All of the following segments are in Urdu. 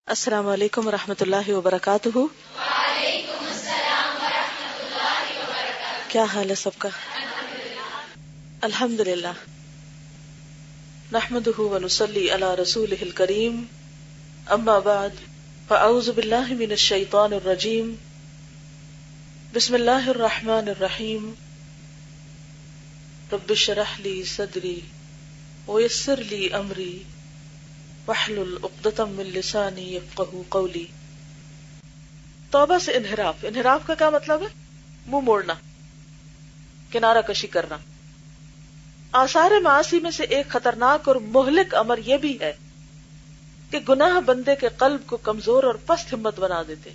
السلام علیکم ورحمۃ اللہ وبرکاتہ. وعلیکم السلام ورحمۃ اللہ وبرکاتہ. کیا حال ہے سب کا؟ الحمد للہ. نحمده ونصلی علی رسولہ الکریم. اما بعد فاعوذ باللہ من الشیطان الرجیم. بسم اللہ الرحمن الرحیم. رب اشرح لی صدری ویسر لی امری واحلل عقدۃ من لسانی یفقہوا قولی. توبہ سے انحراف. انحراف کا کیا مطلب ہے؟ منہ موڑنا، کنارہ کشی کرنا. آثار معاصی میں سے ایک خطرناک اور مہلک امر یہ بھی ہے کہ گناہ بندے کے قلب کو کمزور اور پست ہمت بنا دیتے.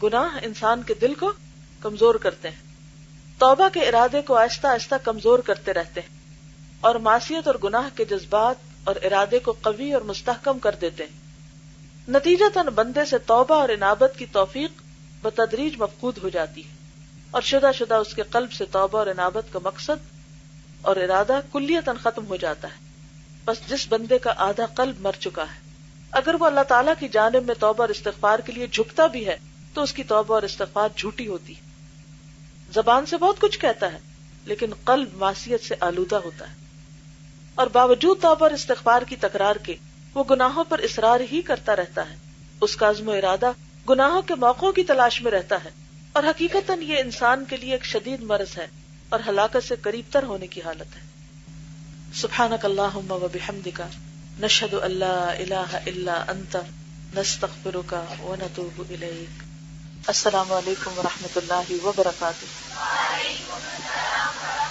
گناہ انسان کے دل کو کمزور کرتے ہیں، توبہ کے ارادے کو آہستہ آہستہ کمزور کرتے رہتے ہیں، اور معصیت اور گناہ کے جذبات اور ارادے کو قوی اور مستحکم کر دیتے ہیں. نتیجتاً بندے سے توبہ اور انابت کی توفیق بتدریج مفقود ہو جاتی ہے، اور شدہ شدہ اس کے قلب سے توبہ اور انابت کا مقصد اور ارادہ کلیتاً ختم ہو جاتا ہے. بس جس بندے کا آدھا قلب مر چکا ہے، اگر وہ اللہ تعالیٰ کی جانب میں توبہ اور استغفار کے لیے جھکتا بھی ہے تو اس کی توبہ اور استغفار جھوٹی ہوتی ہے. زبان سے بہت کچھ کہتا ہے لیکن قلب معصیت سے آلودہ ہوتا ہے، اور باوجود توبہ اور استغفار کی تکرار کے وہ گناہوں پر اصرار ہی کرتا رہتا ہے. اس کا عزم و ارادہ گناہوں کے موقعوں کی تلاش میں رہتا ہے، اور حقیقتاً یہ انسان کے لیے ایک شدید مرض ہے اور ہلاکت سے قریب تر ہونے کی حالت ہے. سبحانک اللہم و بحمدک نشہد ان لا الہ الا انت نستغفرک و نتوب الیک. السلام علیکم ورحمۃ اللہ وبرکاتہ. وعلیکم السلام ورحمۃ